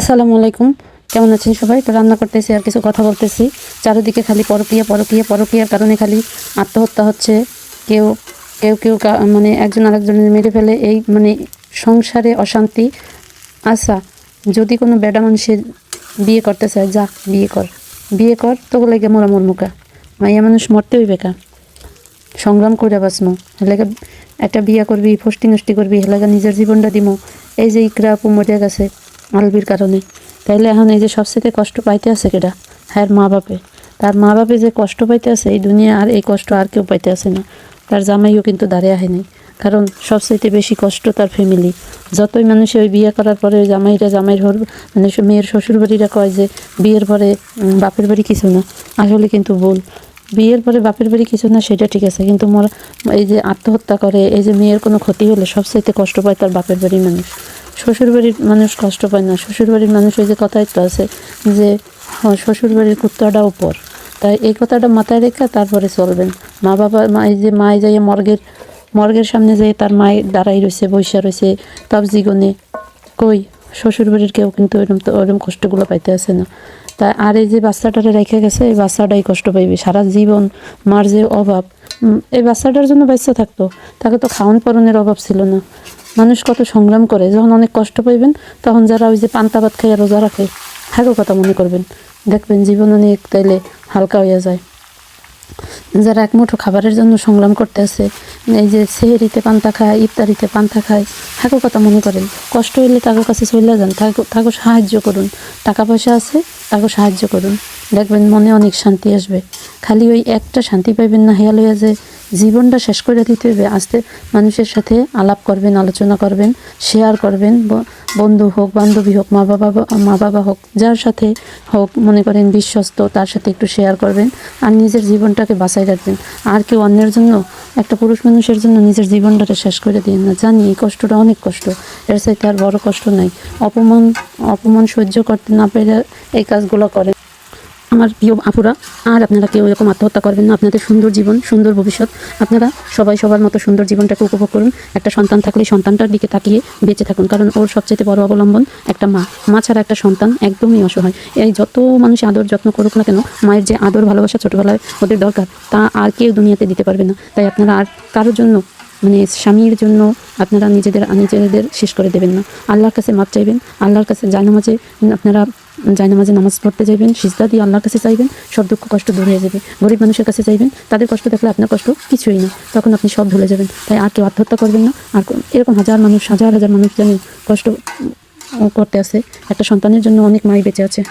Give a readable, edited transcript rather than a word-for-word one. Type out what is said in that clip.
আসসালামু আলাইকুম, কেমন আছেন সবাই? তো রান্না করতেছি আর কিছু কথা বলতেছি। চারিদিকে খালি পরকীয়া পরকীয়া পরকীয়ার কারণে খালি আত্মহত্যা হচ্ছে। কেউ কেউ কেউ মানে একজন আরেকজনের মেরে ফেলে। এই মানে সংসারে অশান্তি। আচ্ছা, যদি কোনো বেডা মানুষের বিয়ে করতে চায়, যা বিয়ে কর তো লাগে মোরা মরমুকা মাইয়া মানুষ মরতে হইবে কা, সংগ্রাম করে বাঁচমো হেলাকে একটা বিয়া করবি, ফষ্টি নষ্টি করবি, হেলাকে নিজের জীবনটা দিমো। এই যে ইকরা আপু মরে গেছে আলবির কারণে, তাইলে এখন এই যে সবচেয়ে কষ্ট পাইতে আছে কেডা? হ্যাঁ, মা বাপে। তার মা বাপে যে কষ্ট পাইতে আছে এই দুনিয়া আর এই কষ্ট আর কেউ পাইতে আছে না। তার জামাইও কিন্তু দাঁড়িয়ে আহেনি, কারণ সবচেয়ে বেশি কষ্ট তার ফ্যামিলি। যতই মানুষ ওই বিয়ে করার পরে জামাইয়ের মানে মেয়ের শ্বশুরবাড়িরা কয় যে বিয়ের পরে বাপের বাড়ি কিছু না, আসলে কিন্তু ভুল। বিয়ের পরে বাপের বাড়ি কিছু না সেটা ঠিক আছে, কিন্তু এই যে আত্মহত্যা করে, এই যে মেয়ের কোনো ক্ষতি হলে সবচাইতে কষ্ট পায় তার বাপের বাড়ির মানুষ। শ্বশুরবাড়ির মানুষ কষ্ট পায় না। শ্বশুরবাড়ির মানুষ ওই যে কথাই তো আছে যে শ্বশুরবাড়ির কুত্তাটা উপর। তাই এই কথাটা মাথায় রেখে তারপরে চলবেন। এই যে মায় যাইয়ে মর্গের সামনে যেয়ে তার মায় দাঁড়াই রয়েছে, বৈশা রয়েছে তার জীবনে। কই শ্বশুরবাড়ির কেউ কিন্তু ওরকম কষ্টগুলো পাইতে আসে না। তা আর এই যে বাচ্চাটারে রেখে গেছে, এই বাচ্চাটাই কষ্ট পাইবে সারা জীবন। মার যে অভাব, এই বাচ্চাটার জন্য বাচ্চা থাকতো, তাকে তো খাওয়ান পরনের অভাব ছিল না। মানুষ কত সংগ্রাম করে, যখন অনেক কষ্ট পাইবেন তখন যারা ওই যে পান্তা ভাত খাইয়া রোজা রাখে, হ্যাঁ কথা মনে করবেন, দেখবেন জীবন অনেক তাইলে হালকা হইয়া যায়। যারা এক মুঠো খাবারের জন্য সংগ্রাম করতে আছে, এই যে সেহরিতে পান্তা খায়, ইফতারিতে পান্তা খায়, হ্যাঁ কথা মনে করেন। কষ্ট হইলে তাদের কাছে চলে যান, তাকে সাহায্য করুন। টাকা পয়সা আছে, তাকে সাহায্য করুন, দেখবেন মনে অনেক শান্তি আসবে। খালি ওই একটা শান্তি পাইবেন না, হেয়াল হইয়া যে জীবনটা শেষ করে দিতে হইবে। আস্তে মানুষের সাথে আলাপ করবেন, আলোচনা করবেন, শেয়ার করবেন। বন্ধু হোক, বান্ধবী হোক, মা বাবা হোক, যার সাথে হোক মনে করেন বিশ্বস্ত, তার সাথে একটু শেয়ার করবেন। আর নিজের জীবনটাকে বাঁচাই রাখবেন। আর কেউ অন্যের জন্য, একটা পুরুষ মানুষের জন্য নিজের জীবনটাকে শেষ করে দিন না। জানি এই কষ্টটা অনেক কষ্ট, এর চাইতে আর বড় কষ্ট নাই। অপমান সহ্য করতে না পেরে এই কাজগুলো করে। আমার প্রিয় আপুরা, আর আপনারা কেউ এরকম আত্মহত্যা করবেন না। আপনাদের সুন্দর জীবন, সুন্দর ভবিষ্যৎ, আপনারা সবাই সবার মতো সুন্দর জীবনটাকে উপভোগ করুন। একটা সন্তান থাকলে সন্তানটার দিকে তাকিয়ে বেঁচে থাকুন, কারণ ওর সবচেয়ে বড় অবলম্বন একটা মা ছাড়া একটা সন্তান একদমই অসহায়। এই যত মানুষ আদর যত্ন করুক না কেন, মায়ের যে আদর ভালোবাসা ছোটোবেলায় ওদের দরকার, তা আর কেউ দুনিয়াতে দিতে পারবে না। তাই আপনারা আর কারোর জন্য, মানে স্বামীর জন্য আপনারা নিজেদের শেষ করে দেবেন না। আল্লাহর কাছে মাপ চাইবেন, আল্লাহর কাছে জায়নামাজে নামাজ পড়তে যাইবেন, সিজদা দিয়ে আল্লাহর কাছে চাইবেন, সব দুঃখ কষ্ট দূর হয়ে যাবে। গরিব মানুষের কাছে চাইবেন, তাদের কষ্ট দেখলে আপনার কষ্ট কিছুই না, তখন আপনি সব ভুলে যাবেন। তাই আর কেউ আত্মহত্যা করবেন না। আর এরকম হাজার হাজার মানুষ জানি কষ্ট করতে আছে, একটা সন্তানের জন্য অনেক মাই বেঁচে আছে।